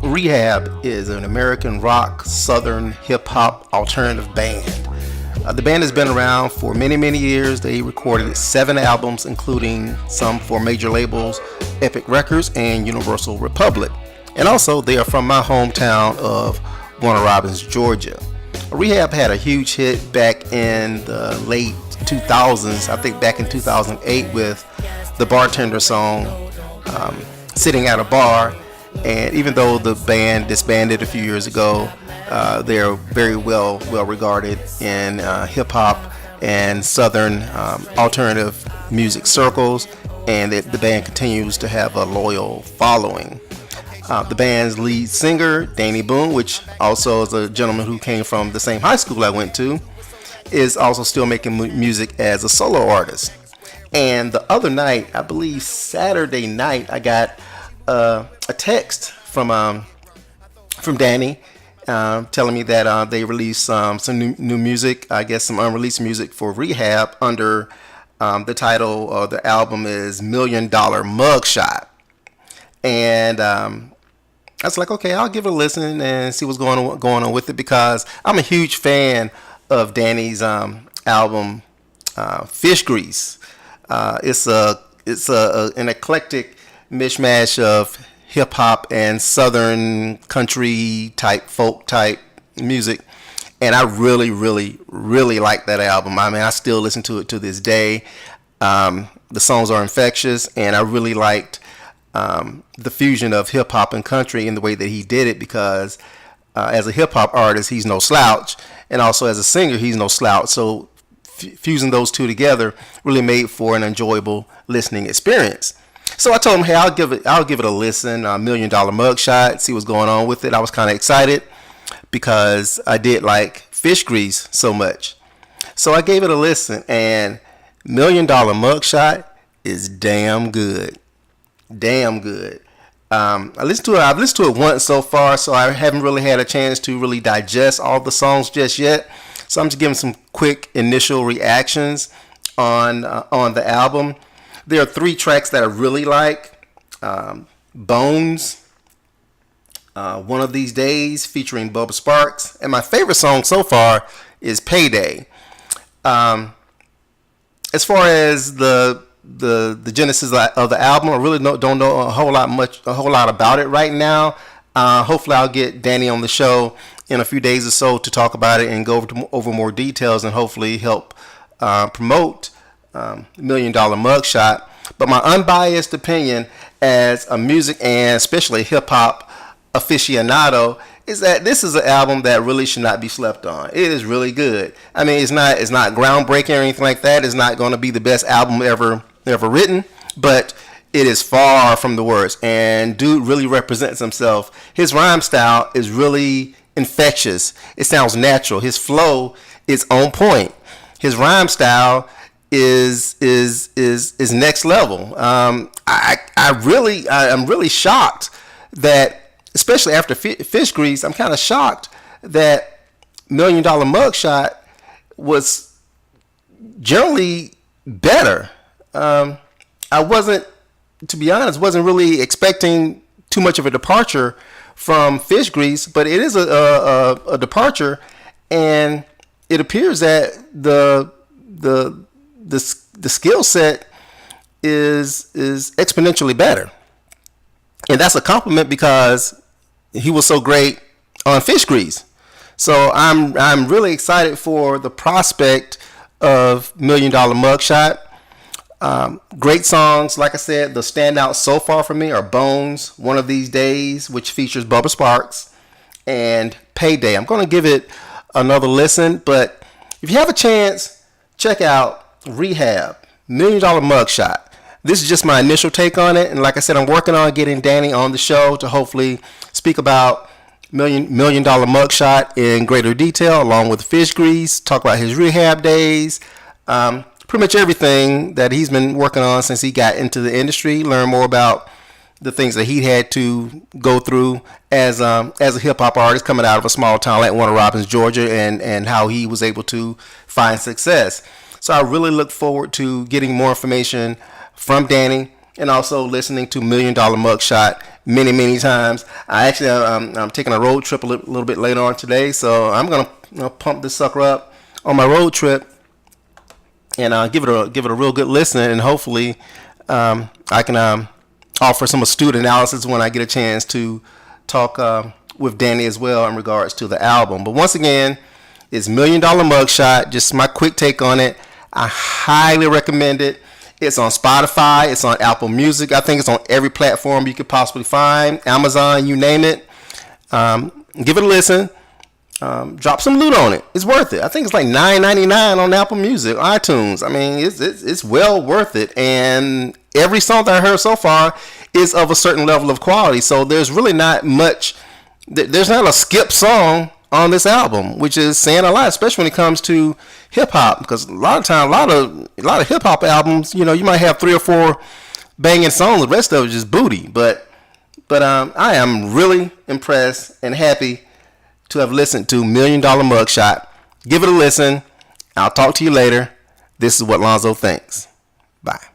Rehab is an American rock, southern hip hop alternative band. The band has been around for many, many years. They recorded 7 albums, including some for major labels, Epic Records and Universal Republic. And also, they are from my hometown of Warner Robins, Georgia. Rehab had a huge hit back in the late 2000s, I think back in 2008 with the Bartender song, Sitting at a Bar. And even though the band disbanded a few years ago, they are very well regarded in hip hop and southern alternative music circles, and the band continues to have a loyal following. The band's lead singer, Danny Boone, which also is a gentleman who came from the same high school I went to, is also still making music as a solo artist. And the other night, I believe Saturday night, I got a text from Danny telling me that they released some new music, I guess some unreleased music for Rehab under the title of the album is $1 Million Mugshot. And I was like, okay, I'll give it a listen and see what's going on with it, because I'm a huge fan of Danny's album, Fish Grease. It's an eclectic mishmash of hip hop and southern country type, folk type music, and I really, really, really like that album. I mean, I still listen to it to this day. The songs are infectious, and I really liked the fusion of hip hop and country in the way that he did it, because as a hip hop artist, he's no slouch, and also as a singer, he's no slouch. So fusing those two together really made for an enjoyable listening experience. So I told him, hey, I'll give it a listen. $1 Million Mugshot, see what's going on with it. I was kind of excited because I did like Fish Grease so much. So I gave it a listen, and $1 Million Mugshot is damn good. Damn good. I've listened to it once so far, so I haven't really had a chance to really digest all the songs just yet. So I'm just giving some quick initial reactions on the album. There are 3 tracks that I really like. Bones, One of These Days featuring Bubba Sparks, and my favorite song so far is Payday. As far as the genesis of the album, I really don't know a whole lot about it right now. Hopefully I'll get Danny on the show in a few days or so to talk about it and go over more details, and hopefully help promote $1 Million Mugshot. But my unbiased opinion as a music and especially hip hop aficionado is that this is an album that really should not be slept on. It is really good. I mean, it's not groundbreaking or anything like that. It's not going to be the best album ever written, but it is far from the worst. And dude really represents himself. His rhyme style is really infectious. It sounds natural. His flow is on point. His rhyme style is next level. I'm really shocked that, especially after Fish Grease, I'm kind of shocked that $1 Million Mugshot was generally better. I wasn't, to be honest, wasn't really expecting too much of a departure from Fish Grease, but it is a departure, and it appears that the skill set is exponentially better, and that's a compliment because he was so great on Fish Grease. So I'm really excited for the prospect of $1 Million Mugshot. Great songs, like I said. The standouts so far for me are Bones, One of These Days, which features Bubba Sparks, and Payday. I'm going to give it another listen, but if you have a chance, check out Rehab, $1 Million Mugshot. This is just my initial take on it, and like I said, I'm working on getting Danny on the show to hopefully speak about $1 Million Mugshot in greater detail, along with Fish Grease, talk about his rehab days, pretty much everything that he's been working on since he got into the industry, learn more about the things that he had to go through as a hip-hop artist coming out of a small town like Warner Robins, Georgia, and how he was able to find success. So I really look forward to getting more information from Danny and also listening to $1 Million Mugshot many times. I'm taking a road trip a little bit later on today, so I'm gonna pump this sucker up on my road trip and give it a real good listen, and hopefully I can offer some astute analysis when I get a chance to talk with Danny as well in regards to the album. But once again, it's $1 Million Mugshot. Just my quick take on it. I highly recommend it. It's on Spotify. It's on Apple Music. I think it's on every platform you could possibly find. Amazon, you name it. Give it a listen. Drop some loot on it. It's worth it. I think it's like $9.99 on Apple Music, iTunes. I mean, it's well worth it. And every song that I heard so far is of a certain level of quality. So there's really not much. There's not a skip song on this album, which is saying a lot, especially when it comes to hip hop. Because a lot of times, a lot of hip hop albums, you might have 3 or 4 banging songs. The rest of it is just booty. But I am really impressed and happy to have listened to $1 Million Mugshot. Give it a listen. I'll talk to you later. This is what Lonzo thinks. Bye.